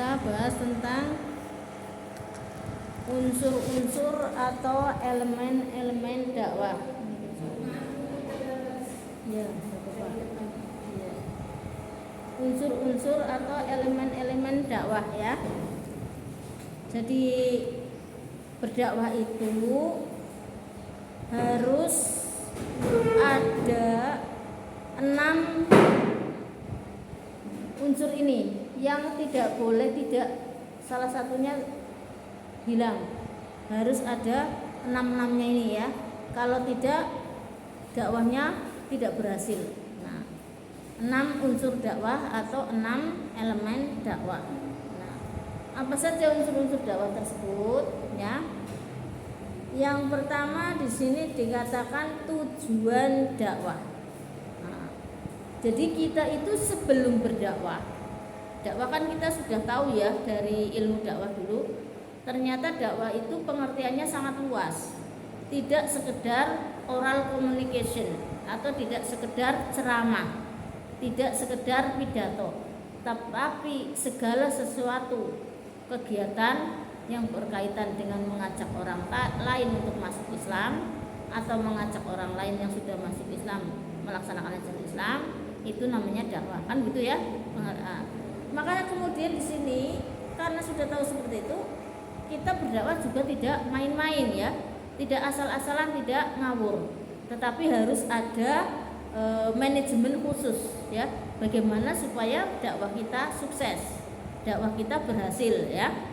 kita bahas tentang unsur-unsur atau elemen-elemen dakwah. Ya, ya. Unsur-unsur atau elemen-elemen dakwah ya. Jadi berdakwah itu harus ada 6 unsur ini yang tidak boleh salah satunya hilang. Harus ada 6-6-nya ini ya. Kalau tidak, dakwahnya tidak berhasil. Nah, 6 unsur dakwah atau 6 elemen dakwah. Nah, apa saja unsur-unsur dakwah tersebut ya? Yang pertama di sini dikatakan tujuan dakwah. Nah, jadi kita itu sebelum berdakwah, dakwah kan kita sudah tahu ya dari ilmu dakwah dulu. Ternyata dakwah itu pengertiannya sangat luas. Tidak sekedar oral communication atau tidak sekedar ceramah, tidak sekedar pidato, tetapi segala sesuatu kegiatan yang berkaitan dengan mengajak orang lain untuk masuk Islam atau mengajak orang lain yang sudah masuk Islam melaksanakan ajaran Islam, itu namanya dakwah, kan gitu ya. Makanya kemudian di sini karena sudah tahu seperti itu, kita berdakwah juga tidak main-main ya, tidak asal-asalan, tidak ngawur, tetapi harus ada manajemen khusus ya, bagaimana supaya dakwah kita sukses, dakwah kita berhasil ya.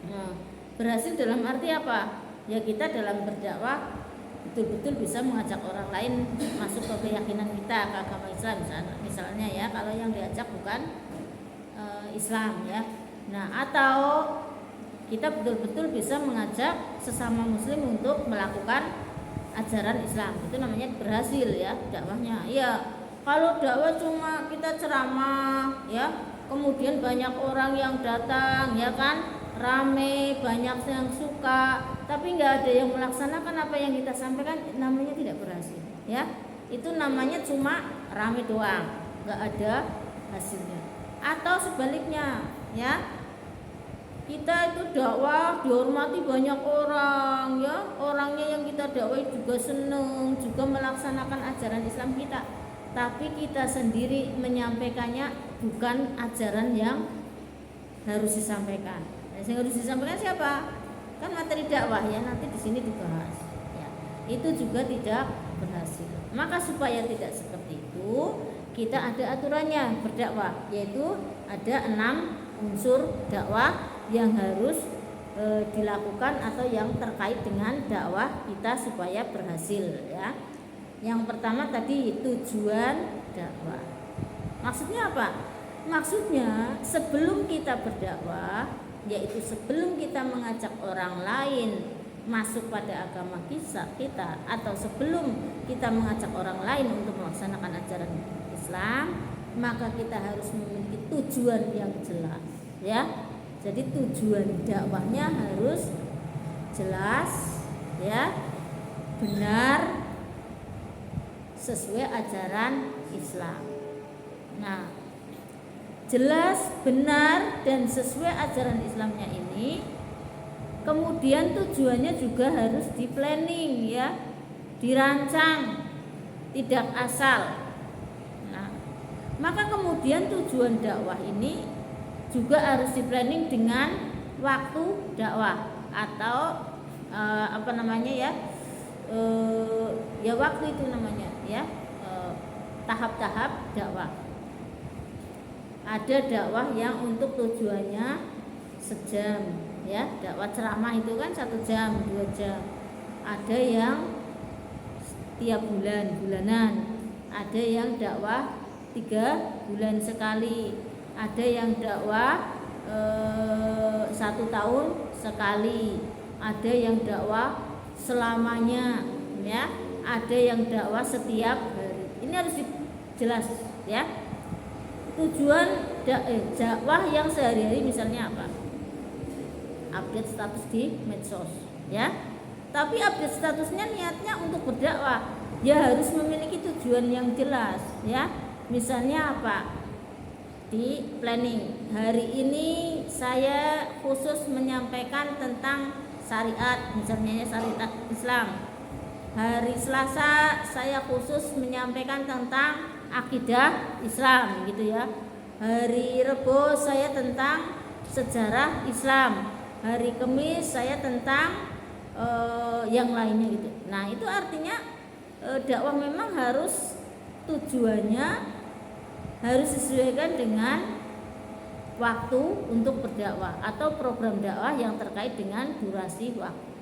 Nah, berhasil dalam arti apa? Ya kita dalam berdakwah betul-betul bisa mengajak orang lain masuk ke keyakinan kita, ke agama Islam misalnya ya, kalau yang diajak bukan Islam ya. Nah, atau kita betul-betul bisa mengajak sesama muslim untuk melakukan ajaran Islam, itu namanya berhasil ya dakwahnya. Ya, kalau dakwah cuma kita ceramah ya, kemudian banyak orang yang datang ya kan, rame, banyak yang suka, tapi nggak ada yang melaksanakan apa yang kita sampaikan, namanya tidak berhasil ya. Itu namanya cuma rame doang, nggak ada hasilnya. Atau sebaliknya ya, kita itu dakwah dihormati banyak orang ya, orangnya yang kita dakwah juga seneng, juga melaksanakan ajaran Islam kita, tapi kita sendiri menyampaikannya bukan ajaran yang harus disampaikan. Yang harus disampaikan siapa? Kan materi dakwah ya, nanti di sini dibahas ya. Itu juga tidak berhasil. Maka supaya tidak seperti itu, kita ada aturannya berdakwah, yaitu ada 6 unsur dakwah yang harus dilakukan atau yang terkait dengan dakwah kita supaya berhasil ya. Yang pertama tadi tujuan dakwah. Maksudnya apa? Maksudnya sebelum kita berdakwah, yaitu sebelum kita mengajak orang lain masuk pada agama kita atau sebelum kita mengajak orang lain untuk melaksanakan ajaran Islam, maka kita harus memiliki tujuan yang jelas ya. Jadi tujuan dakwahnya harus jelas ya, benar, sesuai ajaran Islam. Nah, jelas, benar, dan sesuai ajaran Islamnya ini, kemudian tujuannya juga harus di planning ya, dirancang, tidak asal. Nah, maka kemudian tujuan dakwah ini juga harus di planning dengan waktu dakwah atau apa namanya ya, ya waktu itu namanya ya, tahap-tahap dakwah. Ada dakwah yang untuk tujuannya sejam ya, dakwah ceramah itu kan 1 jam, 2 jam. Ada yang tiap bulanan, ada yang dakwah 3 bulan sekali, ada yang dakwah 1 tahun sekali, ada yang dakwah selamanya ya, ada yang dakwah setiap hari. Ini harus jelas ya. Tujuan dakwah yang sehari-hari misalnya apa? Update status di medsos ya. Tapi update statusnya niatnya untuk berdakwah, ya harus memiliki tujuan yang jelas ya. Misalnya apa? Di planning, hari ini saya khusus menyampaikan tentang syariat, misalnya syariat Islam. Hari Selasa saya khusus menyampaikan tentang akidah Islam gitu ya. Hari Rebo saya tentang sejarah Islam. Hari Kamis saya tentang yang lainnya gitu. Nah, itu artinya dakwah memang harus tujuannya harus disesuaikan dengan waktu untuk berdakwah atau program dakwah yang terkait dengan durasi waktu.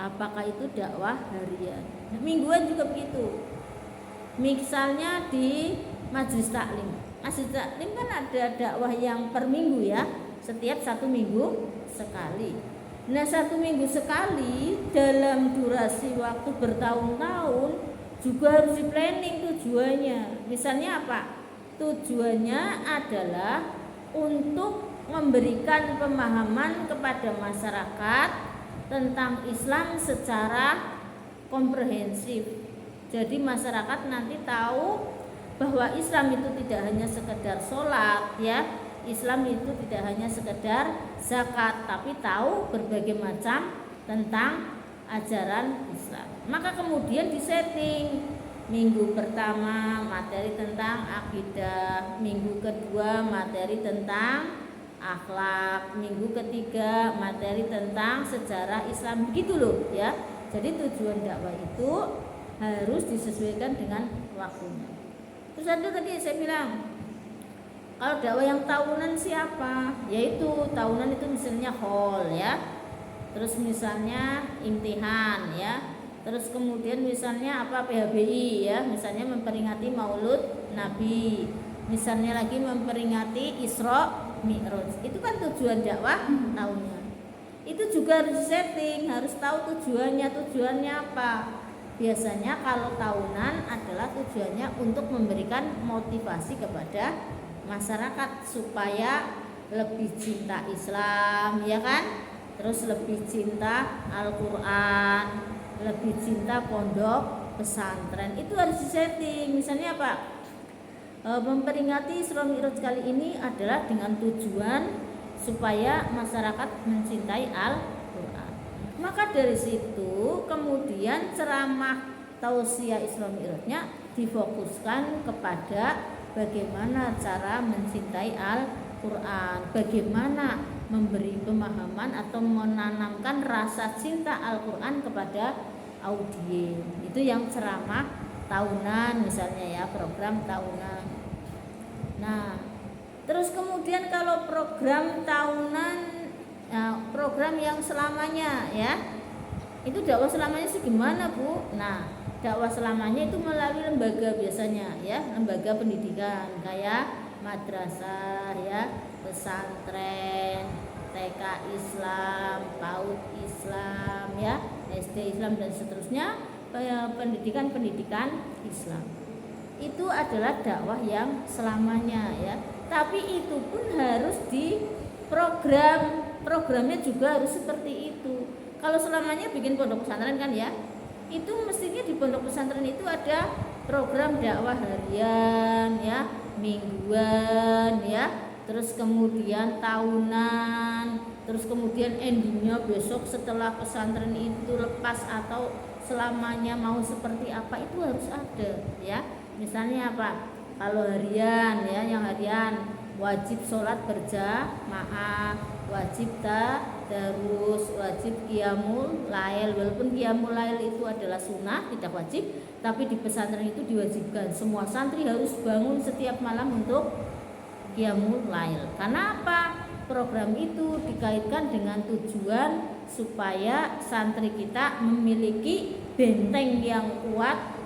Apakah itu dakwah harian, mingguan juga begitu. Misalnya di majelis taklim. Majelis taklim kan ada dakwah yang per minggu ya, setiap 1 minggu sekali. Nah, 1 minggu sekali dalam durasi waktu bertahun-tahun juga harus di planning tujuannya. Misalnya apa? Tujuannya adalah untuk memberikan pemahaman kepada masyarakat tentang Islam secara komprehensif. Jadi masyarakat nanti tahu bahwa Islam itu tidak hanya sekedar sholat ya, Islam itu tidak hanya sekedar zakat, tapi tahu berbagai macam tentang ajaran Islam. Maka kemudian disetting minggu pertama materi tentang akidah, minggu kedua materi tentang akhlak, minggu ketiga materi tentang sejarah Islam, begitu loh ya. Jadi tujuan dakwah itu harus disesuaikan dengan waktunya. Terus ada tadi saya bilang, kalau dakwah yang tahunan siapa? Yaitu tahunan itu misalnya haul ya. Terus misalnya imtihan ya. Terus kemudian misalnya apa PHBI ya, misalnya memperingati Maulud Nabi. Misalnya lagi memperingati Isra Mi'raj. Itu kan tujuan dakwah tahunnya. Itu juga harus setting, harus tahu tujuannya apa. Biasanya kalau tahunan adalah tujuannya untuk memberikan motivasi kepada masyarakat supaya lebih cinta Islam ya kan, terus lebih cinta Al-Quran, lebih cinta pondok pesantren. Itu harus disetting. Misalnya apa? Memperingati Isra Mi'raj kali ini adalah dengan tujuan supaya masyarakat mencintai Al-Quran. Maka dari situ kemudian ceramah tausiah Isra Mi'rajnya difokuskan kepada bagaimana cara mencintai Al-Quran, bagaimana memberi pemahaman atau menanamkan rasa cinta Al-Quran kepada audiens. Itu yang ceramah tahunan misalnya ya, program tahunan. Nah, terus kemudian kalau program tahunan, program yang selamanya ya, itu dakwah selamanya sih gimana Bu? Nah, dakwah selamanya itu melalui lembaga biasanya ya, lembaga pendidikan kayak madrasah ya, pesantren, TK Islam, PAUD Islam ya, SD Islam dan seterusnya, pendidikan Islam. Itu adalah dakwah yang selamanya ya. Tapi itu pun harus di programnya juga harus seperti itu. Kalau selamanya bikin pondok pesantren kan ya, itu mestinya di pondok pesantren itu ada program dakwah harian ya, mingguan ya, terus kemudian tahunan, terus kemudian endingnya besok setelah pesantren itu lepas atau selamanya mau seperti apa, itu harus ada ya. Misalnya apa? Kalau harian ya, yang harian wajib sholat berjamaah, wajib tadarus, wajib qiyamul lail. Walaupun qiyamul lail itu adalah sunnah, tidak wajib, tapi di pesantren itu diwajibkan. Semua santri harus bangun setiap malam untuk qiyamul lail. Karena apa? Program itu dikaitkan dengan tujuan supaya santri kita memiliki benteng yang kuat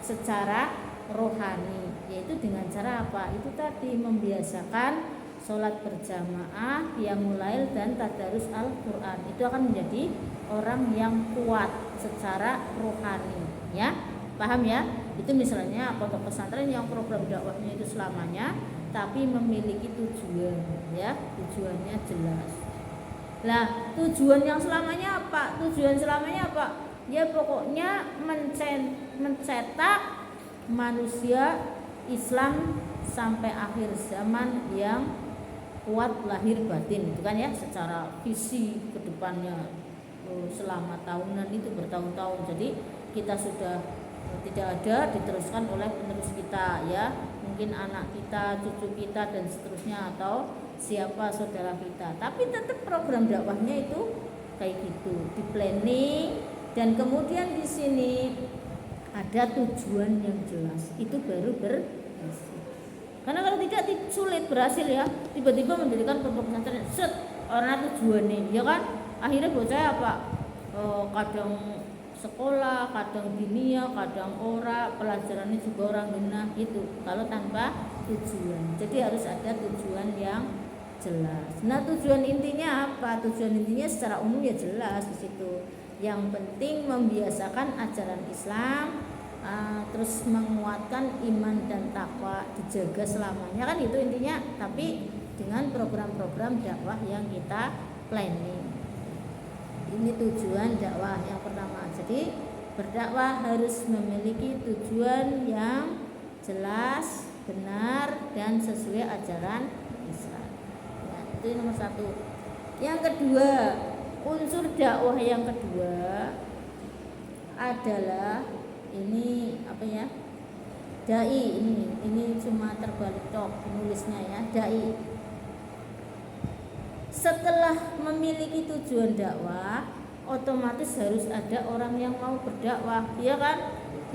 secara rohani, yaitu dengan cara apa? Itu tadi membiasakan sholat berjamaah, qiyamul lail dan tadarus Al-Quran. Itu akan menjadi orang yang kuat secara rohani ya, paham ya? Itu misalnya pondok pesantren yang program dakwahnya itu selamanya tapi memiliki tujuan ya, tujuannya jelas. Lah, tujuan yang selamanya apa? Tujuan selamanya apa? Ya pokoknya mencetak manusia Islam sampai akhir zaman yang kuat lahir batin itu kan ya, secara visi ke depannya selama tahunan itu bertahun-tahun. Jadi kita sudah tidak ada, diteruskan oleh penerus kita ya, mungkin anak kita, cucu kita dan seterusnya, atau siapa saudara kita. Tapi tetap program dakwahnya itu kayak gitu, di planning, dan kemudian di sini ada tujuan yang jelas, itu baru berhasil. Karena kalau tidak sulit berhasil ya, tiba-tiba mendirikan pondok pesantren, set orang tujuannya, ya kan? Akhirnya bocah apa? Kadang sekolah, kadang dunia, kadang ora, pelajarannya juga orang genah gitu. Kalau tanpa tujuan, jadi harus ada tujuan yang jelas. Nah, tujuan intinya apa? Tujuan intinya secara umum ya jelas di situ. Yang penting membiasakan ajaran Islam, terus menguatkan iman dan takwa, dijaga selamanya kan itu intinya. Tapi dengan program-program dakwah yang kita planning. Ini tujuan dakwah yang pertama. Jadi berdakwah harus memiliki tujuan yang jelas, benar, dan sesuai ajaran Islam. Ya, itu nomor satu. Yang kedua, unsur dakwah yang kedua adalah ini apa ya? Dai. Ini cuma terbalik tok nulisnya ya, dai. Setelah memiliki tujuan dakwah, otomatis harus ada orang yang mau berdakwah, iya kan?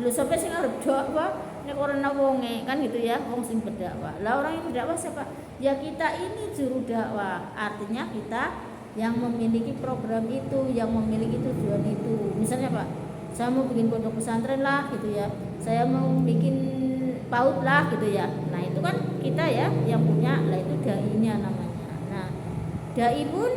Lho sampai sing arep dakwah nek ora ana wonge kan gitu ya, wong sing berdakwah. Lah orang yang berdakwah siapa? Ya kita ini juru dakwah. Artinya kita yang memiliki program itu, yang memiliki tujuan itu. Misalnya Pak, saya mau bikin pondok pesantren lah gitu ya, saya mau bikin PAUD lah gitu ya. Nah itu kan kita ya yang punya, lah itu dai-nya namanya. Nah dai pun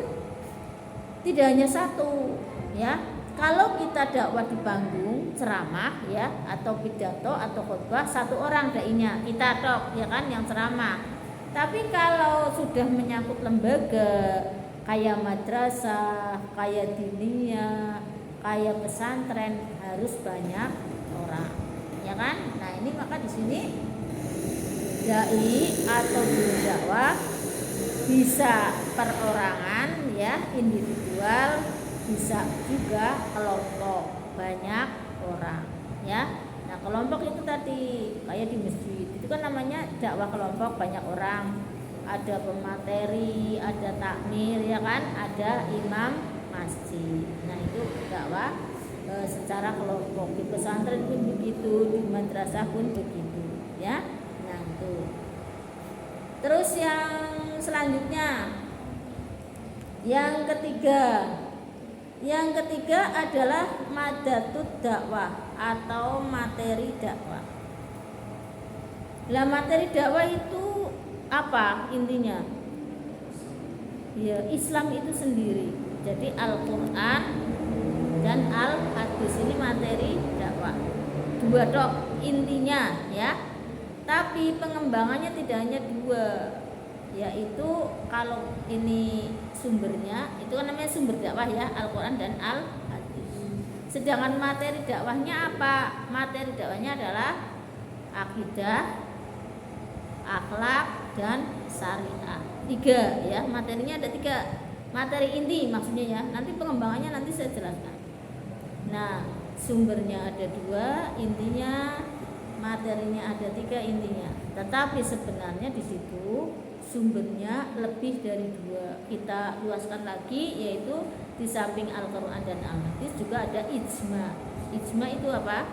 tidak hanya satu ya. Kalau kita dakwah di panggung ceramah ya, atau pidato atau khutbah, satu orang dai-nya, kita tok ya kan yang ceramah. Tapi kalau sudah menyangkut lembaga kayak madrasah, kayak diniyah, kayak pesantren, harus banyak orang, ya kan? Nah ini maka di sini dai atau juru dakwah bisa perorangan ya, individual, bisa juga kelompok, banyak orang ya. Nah kelompok itu tadi kayak di masjid itu kan namanya dakwah kelompok, banyak orang, ada pemateri, ada takmir ya kan, ada imam masjid. Nah itu dakwah secara kelompok. Di pesantren pun begitu, di madrasah pun begitu ya. Nah itu. Terus yang selanjutnya, yang ketiga adalah madatut dakwah atau materi dakwah. Lah materi dakwah itu apa intinya? Ya Islam itu sendiri. Jadi Al-Quran dan Al-Hadis ini materi dakwah. Dua tok intinya ya. Tapi pengembangannya tidak hanya dua, yaitu kalau ini sumbernya itu kan namanya sumber dakwah ya, Al-Quran dan Al-Hadis. Sedangkan materi dakwahnya apa? Materi dakwahnya adalah akidah, akhlak, dan syariah. 3 ya, materinya ada 3 materi inti maksudnya ya. Nanti pengembangannya nanti saya jelaskan. Nah sumbernya ada 2, intinya materinya ada 3 intinya. Tetapi sebenarnya di situ sumbernya lebih dari 2. Kita luaskan lagi, yaitu di samping Al-Quran dan Al-Hadis juga ada ijma. Ijma itu apa?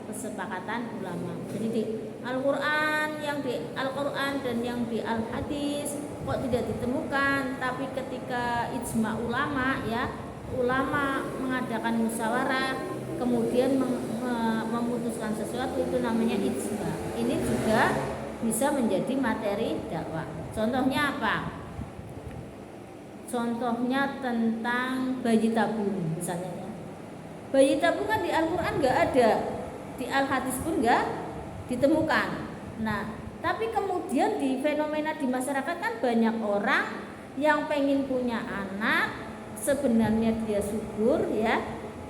Kesepakatan ulama. Jadi di Al-Quran, yang di Al-Quran dan yang di Al-Hadis kok tidak ditemukan, tapi ketika ijma ulama ya, ulama mengadakan musyawarah kemudian memutuskan sesuatu, itu namanya ijma. Ini juga bisa menjadi materi dakwah. Contohnya apa? Contohnya tentang bayi tabung misalnya ya. Bayi tabung kan di Al-Quran nggak ada, di Al-Hadis pun nggak ditemukan. Nah, tapi kemudian di fenomena di masyarakat kan banyak orang yang pengen punya anak, sebenarnya dia subur ya,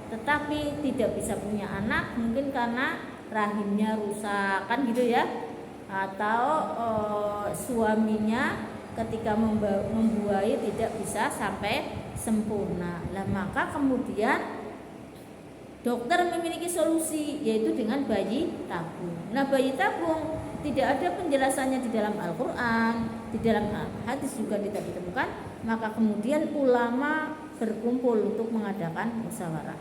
tetapi tidak bisa punya anak mungkin karena rahimnya rusak kan gitu ya, atau suaminya ketika membuai tidak bisa sampai sempurna. Nah, maka kemudian dokter memiliki solusi, yaitu dengan bayi tabung. Nah, bayi tabung tidak ada penjelasannya di dalam Al-Quran, di dalam hadis juga tidak ditemukan. Maka kemudian ulama berkumpul untuk mengadakan musyawarah.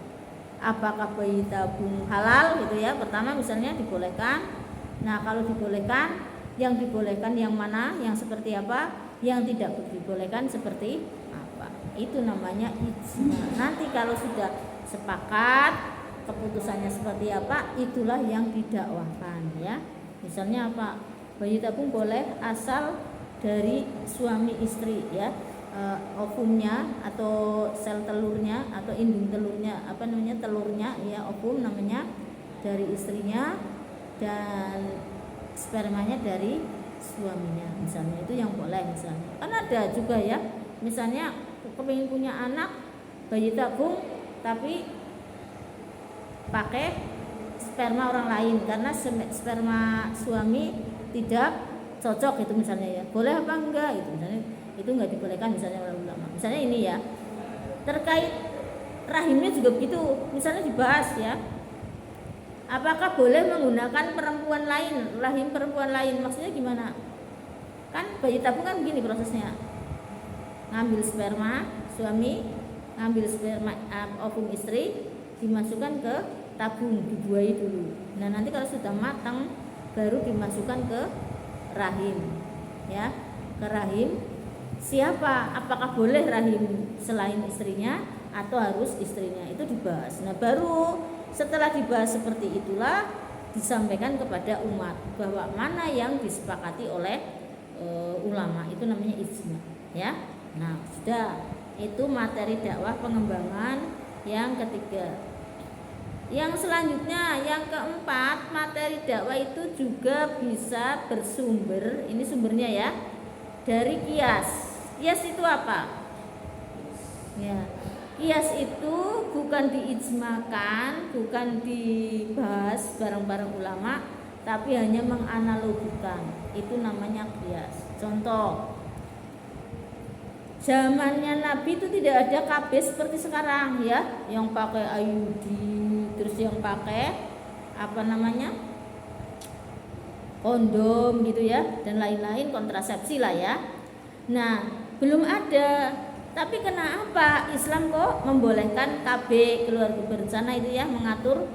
Apakah bayi tabung halal gitu ya? Pertama misalnya dibolehkan. Nah, kalau dibolehkan, yang dibolehkan yang mana? Yang seperti apa? Yang tidak dibolehkan seperti apa? Itu namanya ijma. Nanti kalau sudah sepakat keputusannya seperti apa, itulah yang didakwahkan ya. Misalnya apa? Bayi tabung boleh asal dari suami istri ya. Ovumnya atau sel telurnya atau indung telurnya, apa namanya, telurnya ya, ovum namanya, dari istrinya, dan spermanya dari suaminya misalnya, itu yang boleh misalnya. Kan ada juga ya, misalnya kepingin punya anak bayi tabung tapi pakai sperma orang lain karena sperma suami tidak cocok itu misalnya ya, boleh apa enggak itu misalnya, itu enggak dibolehkan misalnya oleh ulama. Misalnya ini ya, terkait rahimnya juga begitu, misalnya dibahas ya, apakah boleh menggunakan perempuan lain, rahim perempuan lain, maksudnya gimana? Kan bayi tabung kan begini prosesnya, ngambil sperma suami, ngambil sperma ovum istri, dimasukkan ke tabung, dibuai dulu. Nah, nanti kalau sudah matang baru dimasukkan ke rahim ya, ke rahim siapa, apakah boleh rahim selain istrinya atau harus istrinya, itu dibahas. Nah, baru setelah dibahas seperti itulah disampaikan kepada umat bahwa mana yang disepakati oleh ulama, itu namanya ijma ya. Nah, sudah, itu materi dakwah pengembangan yang ketiga. Yang selanjutnya, yang keempat, materi dakwah itu juga bisa bersumber, ini sumbernya ya, dari kias. Kias itu apa? Ya, kias itu bukan diijmakan, bukan dibahas bareng-bareng ulama, tapi hanya menganalogikan. Itu namanya kias. Contoh, zamannya Nabi itu tidak ada KB seperti sekarang ya, yang pakai IUD, terus yang pakai apa namanya, kondom gitu ya, dan lain-lain, kontrasepsi lah ya. Nah, belum ada. Tapi kenapa Islam kok membolehkan KB, keluarga berencana itu ya, mengatur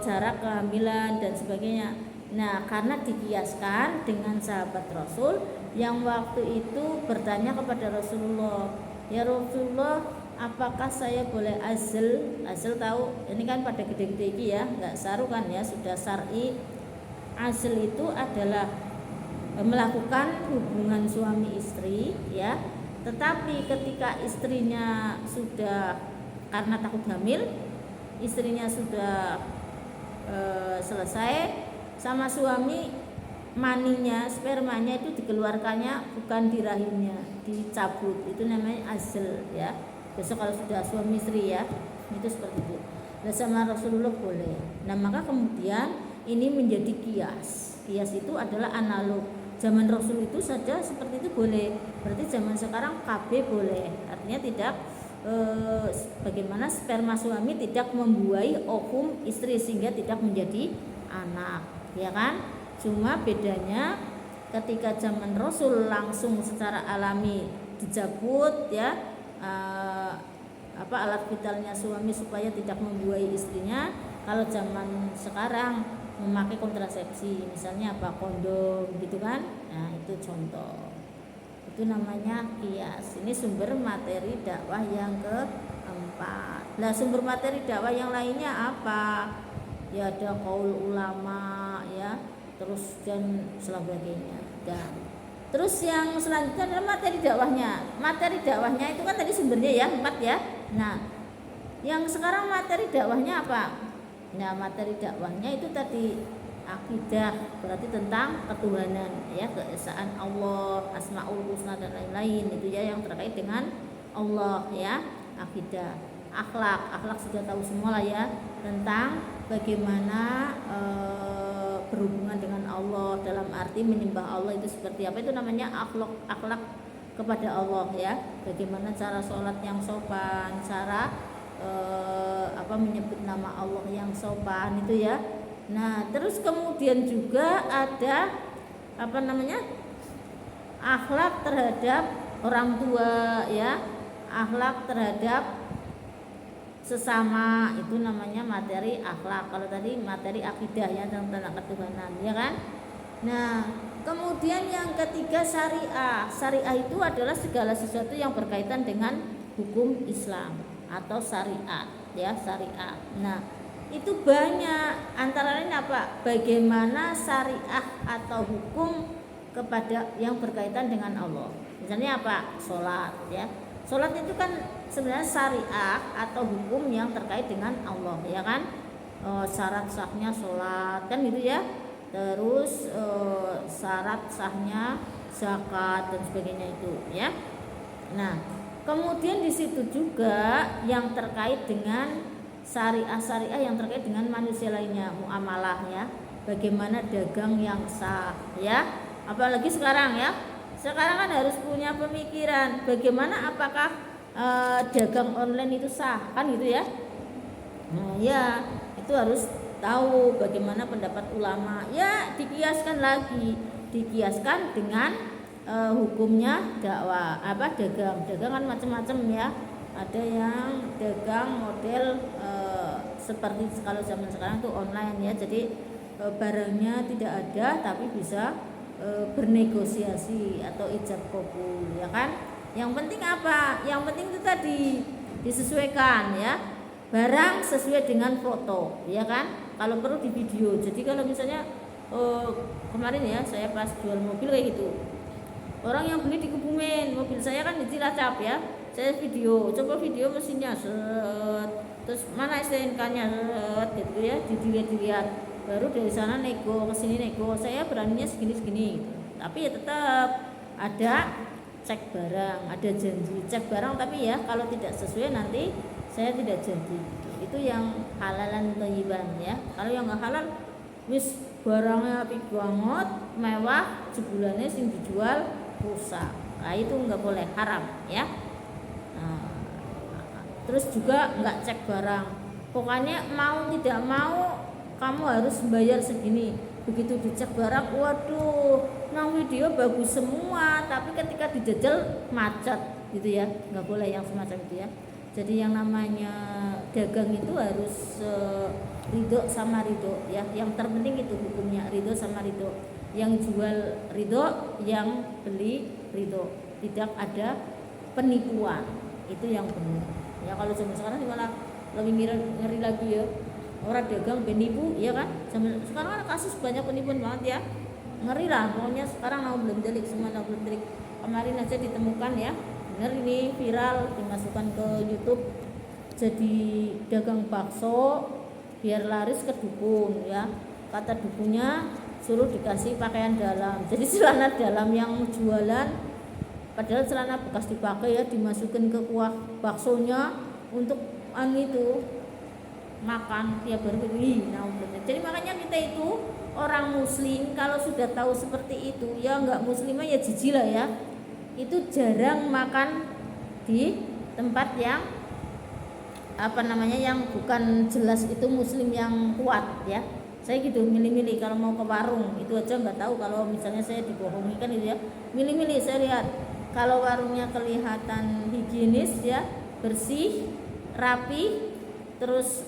jarak kehamilan dan sebagainya. Nah, karena dikiaskan dengan sahabat Rasul yang waktu itu bertanya kepada Rasulullah, ya Rasulullah, apakah saya boleh azl? Azl tahu, ini kan pada gede-gede ya, nggak saru kan ya, sudah syar'i. Azl itu adalah melakukan hubungan suami istri ya, tetapi ketika istrinya sudah, karena takut hamil, istrinya sudah selesai sama suami, maninya, spermanya itu dikeluarkannya bukan di rahimnya, dicabut, itu namanya azl ya. Besok kalau sudah suami istri ya, itu seperti itu. Nah, sama Rasulullah boleh. Nah, maka kemudian ini menjadi kias. Kias itu adalah analog. Zaman Rasul itu saja seperti itu boleh. Berarti zaman sekarang KB boleh. Artinya tidak bagaimana sperma suami tidak membuai ovum istri sehingga tidak menjadi anak, ya kan? Cuma bedanya ketika zaman Rasul langsung secara alami dicabut ya, alat vitalnya suami supaya tidak membuai istrinya. Kalau zaman sekarang memakai kontrasepsi, misalnya apa, kondom gitu kan. Nah, itu contoh. Itu namanya kias. Ini sumber materi dakwah yang keempat. Nah, sumber materi dakwah yang lainnya apa? Ya ada qaul ulama ya, terus dan sebagainya. Dan terus yang selanjutnya adalah materi dakwahnya. Materi dakwahnya itu kan tadi sumbernya ya 4 ya. Nah, yang sekarang materi dakwahnya apa? Nah, materi dakwahnya itu tadi akidah, berarti tentang ketuhanan ya, keesaan Allah, asmaul husna dan lain-lain, itu ya yang terkait dengan Allah ya. Akidah, akhlak sudah tahu semua lah ya, tentang bagaimana berhubungan dengan Allah, dalam arti menyembah Allah itu seperti apa, itu namanya akhlak kepada Allah ya. Bagaimana cara sholat yang sopan, cara menyebut nama Allah yang sopan itu ya. Nah terus kemudian juga ada akhlak terhadap orang tua ya, akhlak terhadap sesama, itu namanya materi akhlak. Kalau tadi materi akidah ya, tentang ketuhanan ya kan. Nah kemudian yang ketiga syariah. Syariah itu adalah segala sesuatu yang berkaitan dengan hukum Islam atau syariat ya, syariat. Nah itu banyak, antara lain apa, bagaimana syariah atau hukum kepada yang berkaitan dengan Allah. Misalnya apa, sholat ya. Sholat itu kan sebenarnya syariah atau hukum yang terkait dengan Allah ya kan. Syarat sahnya sholat kan gitu ya. Terus syarat sahnya zakat dan sebagainya itu ya. Nah kemudian di situ juga yang terkait dengan syariah yang terkait dengan manusia lainnya, muamalah ya, bagaimana dagang yang sah ya. Apalagi sekarang ya, sekarang kan harus punya pemikiran bagaimana apakah dagang online itu sah kan gitu ya. Nah ya itu harus tahu bagaimana pendapat ulama ya, dikiaskan dengan hukumnya dakwah dagang kan macam-macam ya. Ada yang dagang model seperti kalau zaman sekarang tuh online ya, jadi barangnya tidak ada tapi bisa bernegosiasi atau ijab kabul ya kan. Yang penting apa? Yang penting itu tadi disesuaikan ya, barang sesuai dengan foto ya kan. Kalau perlu di video. Jadi kalau misalnya kemarin ya saya pas jual mobil kayak gitu, orang yang beli di Kebumen, mobil saya kan di Cilacap ya, saya video, coba video mesinnya set, terus mana STNK-nya set gitu ya, dilihat, baru dari sana nego, kesini nego, saya beraninya segini gitu. Tapi ya tetap ada cek barang, ada janji cek barang, tapi ya kalau tidak sesuai nanti saya tidak jadi. Itu yang halalan thayyiban ya. Kalau yang nggak halal wis barangnya apik banget, mewah, jebulannya sing dijual rusak. Nah itu nggak boleh, haram ya. Nah, terus juga nggak cek barang, pokoknya mau tidak mau kamu harus bayar segini. Begitu dicek barang, waduh, nah video bagus semua, tapi ketika dijajal macet gitu ya, nggak boleh yang semacam itu ya. Jadi yang namanya dagang itu harus ridho sama ridho ya. Yang terpenting itu hukumnya ridho sama ridho. Yang jual ridho, yang beli ridho. Tidak ada penipuan. Itu yang benar. Ya kalau zaman sekarang malah lebih ngeri lagi ya. Orang dagang penipu ya kan. Sekarang kan kasus banyak penipuan banget ya. Ngeri lah. Pokoknya sekarang belum delik, semua belum delik. Kemarin aja ditemukan ya. Benar ini viral, dimasukkan ke YouTube. Jadi dagang bakso biar laris ke dukun ya. Kata dukunnya suruh dikasih pakaian dalam. Jadi celana dalam yang jualan, padahal celana bekas dipakai ya, dimasukin ke kuah baksonya untuk itu makan tiap hari. Jadi makanya kita itu orang muslim kalau sudah tahu seperti itu ya, enggak muslimah ya jijik lah ya. Itu jarang makan di tempat yang yang bukan jelas itu muslim yang kuat ya. Saya gitu milih-milih kalau mau ke warung, itu aja nggak tahu kalau misalnya saya dibohongi kan gitu ya. Milih-milih saya lihat kalau warungnya kelihatan higienis ya, bersih, rapi, terus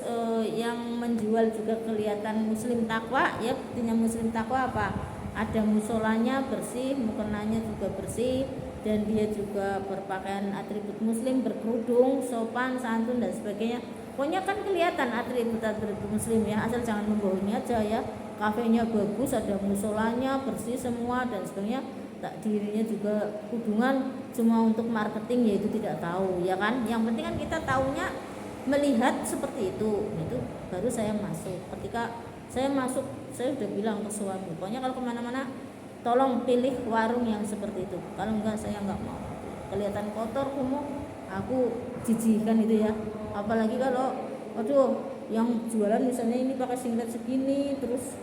yang menjual juga kelihatan muslim takwa ya. Buktinya muslim takwa apa? Ada musolanya bersih, mukenanya juga bersih, dan dia juga berpakaian atribut muslim, berkerudung, sopan, santun dan sebagainya. Pokoknya kan kelihatan atribut muslim ya, asal jangan membohongi aja ya. Kafenya bagus, ada musolanya, bersih semua dan sebagainya. Tak dirinya juga kudungan cuma untuk marketing, yaitu tidak tahu ya kan. Yang penting kan kita tahunya melihat seperti itu baru saya masuk. Ketika saya masuk, saya udah bilang ke suami, pokoknya kalau kemana-mana tolong pilih warung yang seperti itu. Kalau enggak saya enggak mau. Kelihatan kotor, kumuh, aku jijikkan itu ya. Apalagi kalau yang jualan misalnya ini pakai singlet segini, terus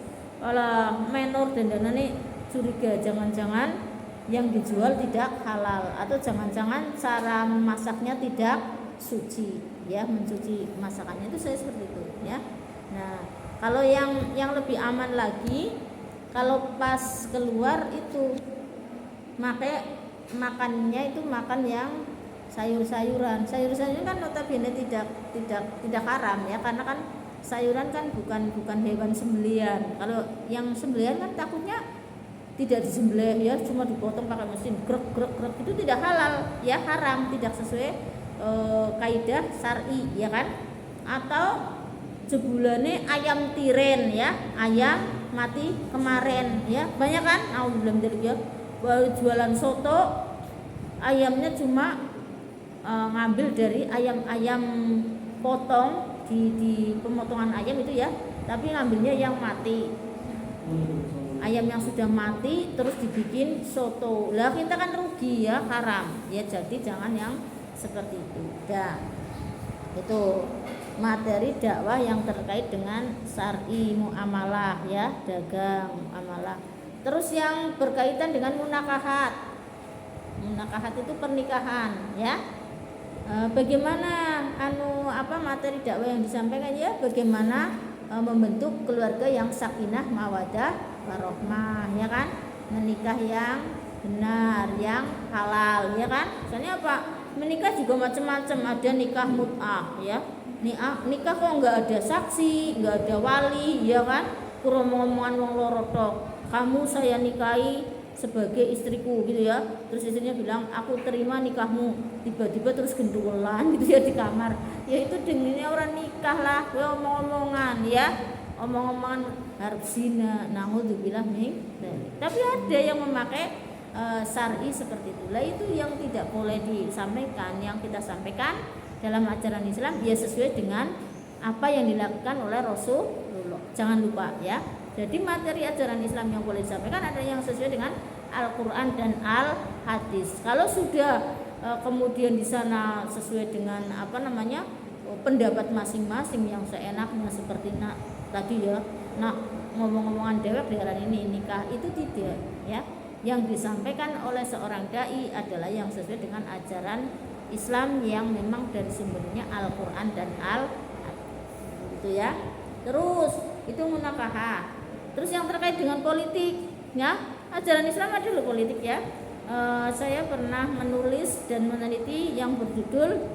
Kalau menor dandanane curiga, jangan-jangan yang dijual tidak halal atau jangan-jangan cara memasaknya tidak suci, ya, mencuci masakannya itu saya seperti itu, ya. Nah, kalau yang lebih aman lagi, kalau pas keluar itu makannya itu makan yang sayur-sayuran kan notabene tidak haram, ya, karena kan sayuran kan bukan hewan sembelihan. Kalau yang sembelihan kan takutnya tidak disembelih, ya, cuma dipotong pakai mesin grek itu tidak halal, ya, haram, tidak sesuai kaidah syar'i, ya kan. Atau jebulane ayam tiren, ya, ayam mati kemarin, ya, banyak kan, alhamdulillah, ya, jualan soto ayamnya cuma ngambil dari ayam potong di pemotongan ayam itu, ya, tapi ngambilnya yang mati, ayam yang sudah mati terus dibikin soto. Lah kita kan rugi, ya, haram, ya, jadi jangan yang seperti itu. Dah, itu materi dakwah yang terkait dengan syar'i muamalah, ya, dagang muamalah. Terus yang berkaitan dengan munakahat itu pernikahan, ya. Bagaimana materi dakwah yang disampaikan, ya, bagaimana membentuk keluarga yang sakinah mawadah warahmah, ya kan, menikah yang benar, yang halal, ya kan. Misalnya apa, menikah juga macam-macam, ada nikah mut'ah, ya, nikah kok nggak ada saksi, nggak ada wali, ya kan, kurang ngomongan wong loro tok, kamu saya nikahi sebagai istriku, gitu, ya, terus istrinya bilang aku terima nikahmu, tiba-tiba terus gendulan gitu, ya, di kamar, ya, itu dengannya orang nikah lah, ya, omong-omongan, ya, omong-omongan harus zina, naudzubillah min dzalik. Tapi ada yang memakai syar'i seperti itu. Lah itu yang tidak boleh disampaikan. Yang kita sampaikan dalam ajaran Islam, ya, sesuai dengan apa yang dilakukan oleh Rasulullah. Jangan lupa, ya. Jadi materi ajaran Islam yang boleh disampaikan ada yang sesuai dengan Al-Quran dan Al-Hadis. Kalau sudah kemudian di sana sesuai dengan pendapat masing-masing yang seenaknya seperti tadi, ya, ngomong-ngomongan dewek di dalam ini nikah, itu tidak, ya. Yang disampaikan oleh seorang dai adalah yang sesuai dengan ajaran Islam yang memang dari sumbernya Al-Quran dan Al-Hadis, gitu, ya. Terus itu munakahah. Terus yang terkait dengan politik, ya, ajaran Islam ada loh politik, ya. Saya pernah menulis dan meneliti yang berjudul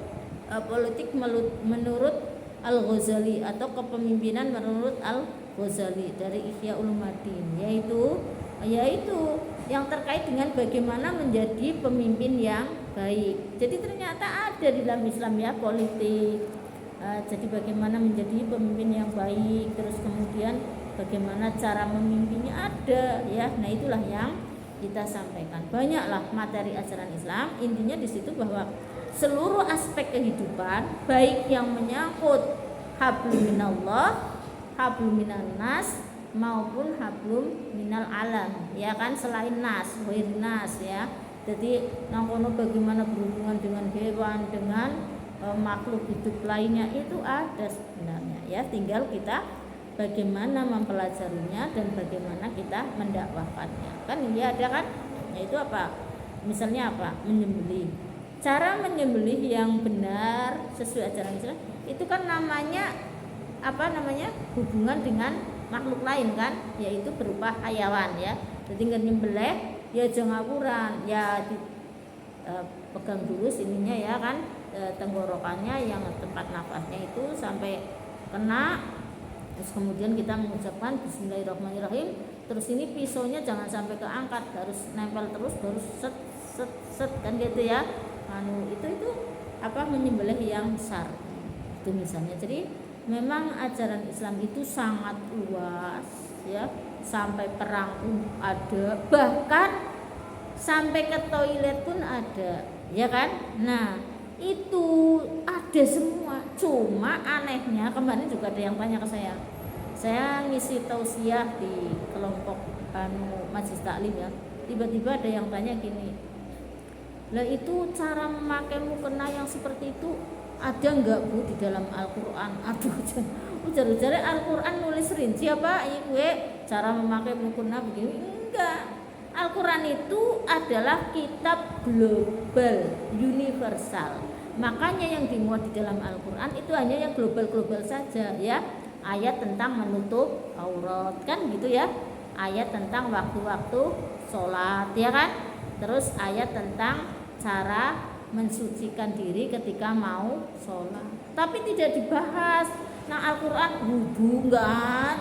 politik menurut Al-Ghazali atau kepemimpinan menurut Al-Ghazali dari Ihya Ulumuddin, yaitu yang terkait dengan bagaimana menjadi pemimpin yang baik. Jadi ternyata ada di dalam Islam, ya, politik. Jadi bagaimana menjadi pemimpin yang baik, terus kemudian bagaimana cara memimpinnya ada, ya. Nah, itulah yang kita sampaikan. Banyaklah materi ajaran Islam, intinya di situ bahwa seluruh aspek kehidupan, baik yang menyangkut hablum minallah, hablum minan nas, maupun hablum minal alam, ya kan, selain nas, ghair nas, ya. Jadi nangkono bagaimana berhubungan dengan hewan, dengan makhluk hidup lainnya, itu ada sebenarnya, ya. Tinggal kita bagaimana mempelajarinya dan bagaimana kita mendakwahkannya, kan, ya, ada kan. Yaitu apa? Misalnya apa? Menyembelih. Cara menyembelih yang benar sesuai ajaran Islam itu kan namanya hubungan dengan makhluk lain, kan, yaitu berupa hayawan, ya. Jadi nyembelih, ya, jangan ngawuran, ya, pegang dulu sininya, ya kan, tenggorokannya yang tempat nafasnya itu sampai kena, terus kemudian kita mengucapkan Bismillahirrahmanirrahim, terus ini pisaunya jangan sampai keangkat, harus nempel terus, baru set kan, gitu, ya. Itu menyembelih yang syar'i itu misalnya. Jadi memang ajaran Islam itu sangat luas, ya, sampai perang pun ada, bahkan sampai ke toilet pun ada, ya kan. Nah, itu ada semua. Cuma anehnya kemarin juga ada yang tanya ke saya ngisi tausiah di kelompok Majelis Taklim, ya. Tiba-tiba ada yang tanya gini, lah itu cara memakai mukena yang seperti itu ada enggak, Bu, di dalam Al-Quran? Aduh, ujar-ujar Al-Quran nulis rinci apa? Iku cara memakai mukena begini, enggak. Al-Quran itu adalah kitab global, universal. Makanya yang dimuat di dalam Al-Quran itu hanya yang global-global saja ya. Ayat tentang menutup aurat kan gitu ya. Ayat tentang waktu-waktu sholat ya kan. Terus ayat tentang cara mensucikan diri ketika mau sholat. Tapi tidak dibahas. Nah Al-Quran wudhu enggak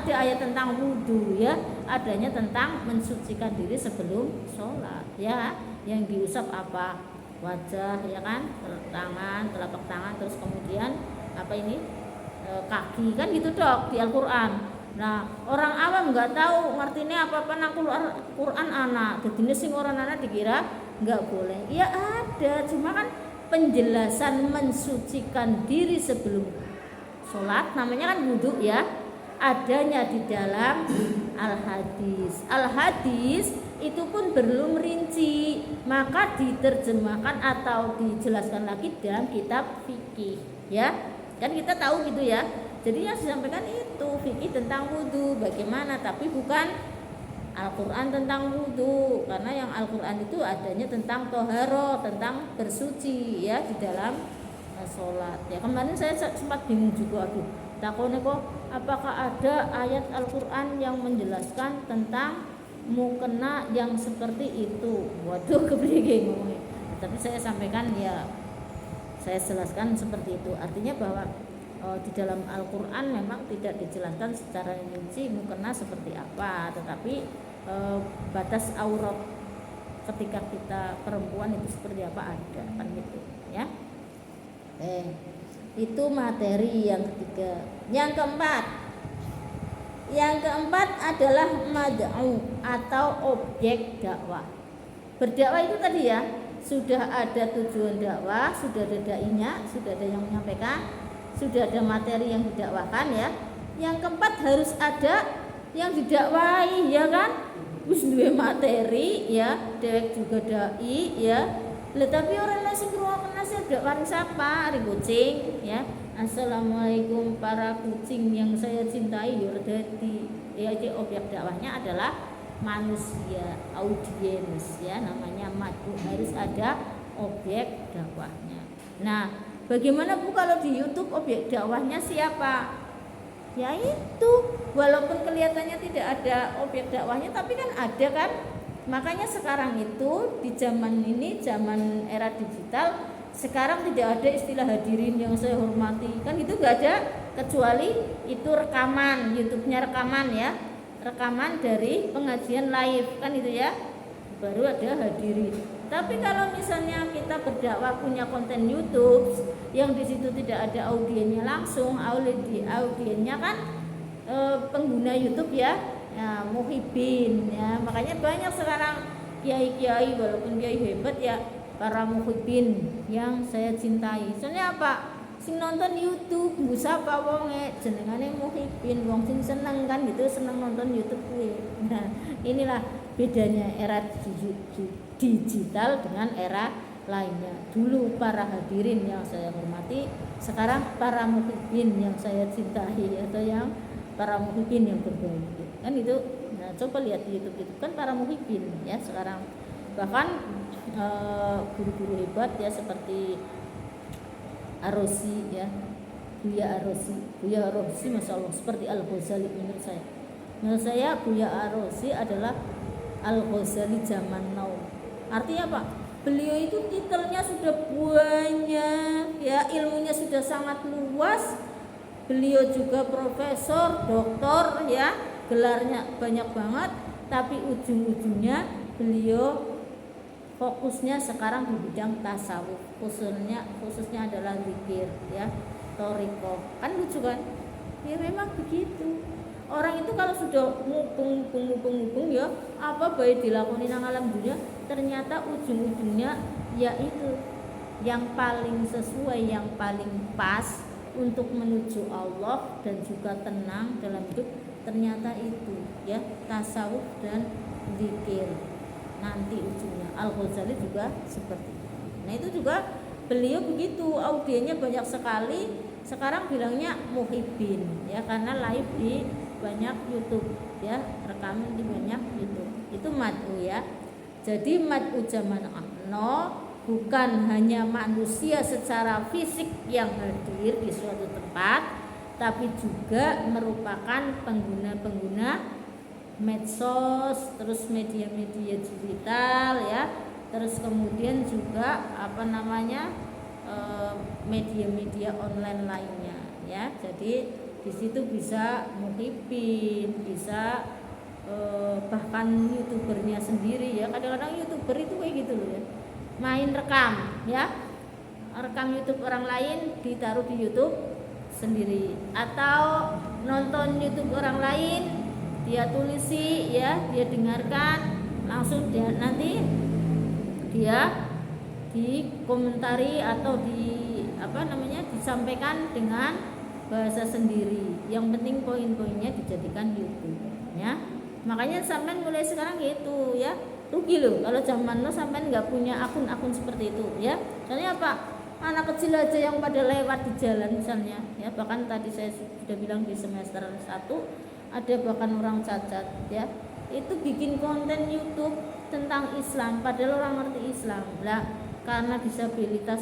ada ayat tentang wudhu ya. Adanya tentang mensucikan diri sebelum sholat ya. Yang diusap apa? Wajah ya kan, tangan, telapak tangan, terus kemudian apa ini kaki kan gitu dok di Al-Quran. Nah orang awam nggak tahu ngertinya apa nang Quran anak jadi sing orang anak dikira nggak boleh ya ada, cuma kan penjelasan mensucikan diri sebelum sholat namanya kan wudhu ya, adanya di dalam al-hadis. Al-hadis itu pun belum rinci, maka diterjemahkan atau dijelaskan lagi dalam kitab fikih ya. Kan kita tahu gitu ya. Jadi yang disampaikan itu fikih tentang wudhu bagaimana, tapi bukan Al-Quran tentang wudhu, karena yang Al-Quran itu adanya tentang toharo, tentang bersuci ya di dalam sholat ya. Kemarin saya sempat bingung juga, aduh takutnya kok apakah ada ayat Al-Quran yang menjelaskan tentang mukena yang seperti itu. Waduh kepriye ngomongnya. Tapi saya sampaikan ya, saya jelaskan seperti itu. Artinya bahwa di dalam Al-Quran memang tidak dijelaskan secara rinci mukena seperti apa, tetapi batas aurat ketika kita perempuan itu seperti apa ada kan gitu ya. Itu materi yang ketiga. Yang keempat adalah mad'u atau objek dakwah. Berdakwah itu tadi ya, sudah ada tujuan dakwah, sudah ada dai-nya, sudah ada yang menyampaikan, sudah ada materi yang didakwakan ya. Yang keempat harus ada yang didakwahi ya kan. Wis duwe materi ya, dewek juga dai ya. Tapi orang lain sing ngrungokne nasihat dakwah siapa? Ari kucing ya. Assalamualaikum para kucing yang saya cintai yurdati. Ya jadi objek dakwahnya adalah manusia, audiens ya, namanya madu, harus ada objek dakwahnya. Nah, bagaimana Bu kalau di YouTube objek dakwahnya siapa? Ya itu, walaupun kelihatannya tidak ada objek dakwahnya tapi kan ada kan? Makanya sekarang itu di zaman ini, zaman era digital, sekarang tidak ada istilah hadirin yang saya hormati, kan itu gak ada, kecuali itu rekaman, YouTube-nya rekaman ya, rekaman dari pengajian live kan itu ya, baru ada hadirin. Tapi kalau misalnya kita berdakwah punya konten YouTube yang di situ tidak ada audiennya langsung, audiennya kan pengguna YouTube ya, muhibin ya, makanya banyak sekarang kiai-kiai walaupun kiai hebat ya, para muhibin yang saya cintai. Soalnya apa? Sing nonton YouTube, mbusapa wonge jenengane muhibin, wong sing seneng kan gitu, seneng nonton YouTube kuwi. Nah, inilah bedanya era digital dengan era lainnya. Dulu para hadirin yang saya hormati, sekarang para muhibin yang saya cintai atau yang para muhibin yang berbaik. Kan itu. Nah, coba lihat di YouTube itu kan para muhibin ya sekarang. Bahkan guru-guru hebat ya seperti Ar-Razi ya, Buya Ar-Razi Masya Allah seperti Al-Ghazali menurut saya Buya Ar-Razi adalah Al-Ghazali zaman now. Artinya apa? Beliau itu titelnya sudah banyak ya, ilmunya sudah sangat luas. Beliau juga profesor, doktor ya, gelarnya banyak banget, tapi ujung-ujungnya beliau fokusnya sekarang di bidang tasawuf, khususnya adalah zikir ya, thariqah. Kan lucu kan? Ya memang begitu. Orang itu kalau sudah ngupung ya, apa baik dilakoni nang alam dunia, ternyata ujung-ujungnya yaitu yang paling sesuai, yang paling pas untuk menuju Allah dan juga tenang dalam hidup, ternyata itu ya, tasawuf dan zikir. Nanti ujungnya Al-Ghazali juga seperti itu. Nah itu juga beliau begitu, audiennya banyak sekali. Sekarang bilangnya muhibin ya, karena live di banyak YouTube ya, rekaman di banyak YouTube. Itu mad'u ya. Jadi mad'u zaman no bukan hanya manusia secara fisik yang hadir di suatu tempat, tapi juga merupakan pengguna-pengguna medsos, terus media-media digital ya, terus kemudian juga media-media online lainnya ya. Jadi di situ bisa muhibin, bisa bahkan youtubernya sendiri ya. Kadang-kadang youtuber itu kayak gitu loh ya, main rekam ya, rekam YouTube orang lain ditaruh di YouTube sendiri, atau nonton YouTube orang lain dia tulisi ya, dia dengarkan langsung, dia nanti dia dikomentari atau disampaikan dengan bahasa sendiri. Yang penting poin-poinnya dijadikan YouTube ya. Makanya sampean mulai sekarang gitu ya, rugi loh kalau zaman lo sampean nggak punya akun-akun seperti itu ya. Soalnya apa, anak kecil aja yang pada lewat di jalan misalnya ya, bahkan tadi saya sudah bilang di semester 1 ada bahkan orang cacat ya, itu bikin konten YouTube tentang Islam padahal orang ngerti Islam lah, karena disabilitas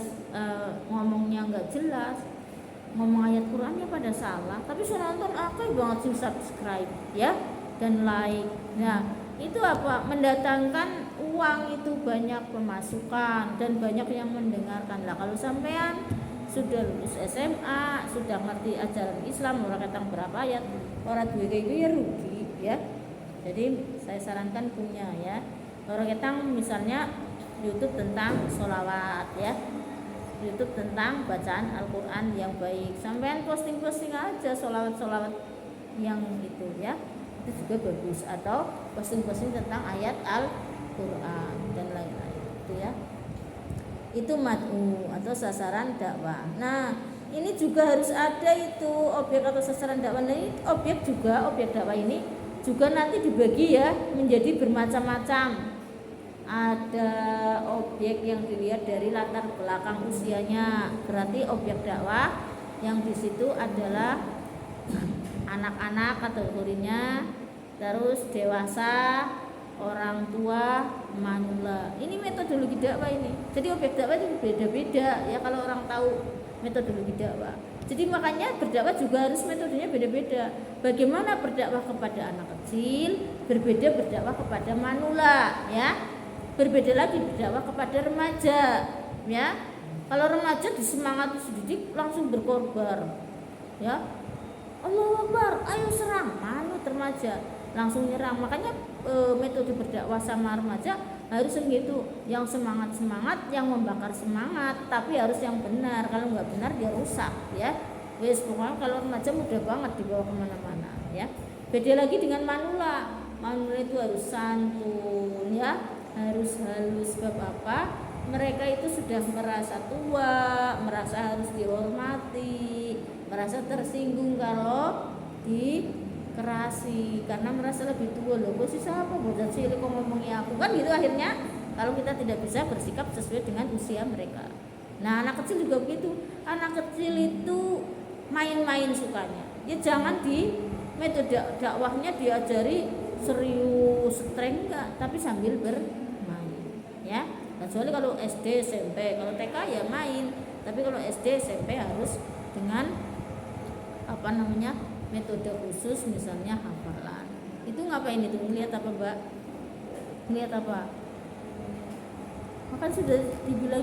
ngomongnya nggak jelas, ngomong ayat Qurannya pada salah, tapi saya nonton akeh banget sih subscribe ya dan like. Nah itu apa, mendatangkan uang, itu banyak pemasukan dan banyak yang mendengarkan lah. Kalau sampean sudah lulus SMA, sudah ngerti ajaran Islam, orang ketang berapa ayat, orang duwe kayak ya rugi ya. Jadi saya sarankan punya ya, orang ketang misalnya YouTube tentang sholawat ya, YouTube tentang bacaan Al-Quran yang baik, sampean posting-posting aja sholawat-sholawat yang itu ya, itu juga bagus. Atau posting-posting tentang ayat Al-Quran dan lain-lain itu ya. Itu mad'u atau sasaran dakwah. Nah ini juga harus ada itu objek atau sasaran dakwah. Nah ini objek dakwah ini juga nanti dibagi ya menjadi bermacam-macam. Ada objek yang dilihat dari latar belakang usianya, berarti objek dakwah yang di situ adalah anak-anak kategorinya, terus dewasa, orang tua, manula. Ini metodologi dakwah ini. Jadi objek dakwah itu beda-beda ya kalau orang tahu metodologi dakwah. Jadi makanya berdakwah juga harus metodenya beda-beda. Bagaimana berdakwah kepada anak kecil, berbeda berdakwah kepada manula ya. Berbeda lagi berdakwah kepada remaja ya. Kalau remaja disemangati dididik langsung berkorban ya, Allahu Akbar, ayo serang, manut remaja langsung nyerang. Makanya metode berdakwah sama remaja harus begitu, yang semangat, yang membakar semangat, tapi harus yang benar. Kalau nggak benar dia rusak ya. Wes pokoknya kalau remaja mudah banget dibawa kemana-mana ya. Beda lagi dengan manula itu harus santun ya, harus halus. Sebab apa? Mereka itu sudah merasa tua, merasa harus dihormati, merasa tersinggung kalau dikerasi karena merasa lebih tua. Loh kok sih siapa bocah cilik kok ngomongi aku, kan gitu akhirnya kalau kita tidak bisa bersikap sesuai dengan usia mereka. Nah anak kecil juga begitu. Anak kecil itu main-main sukanya ya, jangan di metode dakwahnya diajari serius streng enggak, tapi sambil bermain ya. Kecuali kalau SD SMP, kalau TK ya main, tapi kalau SD SMP harus dengan metode khusus, misalnya hafalan. Itu ngapain itu? Ngelihat apa Mbak? Ngelihat apa? Makan sudah dibilang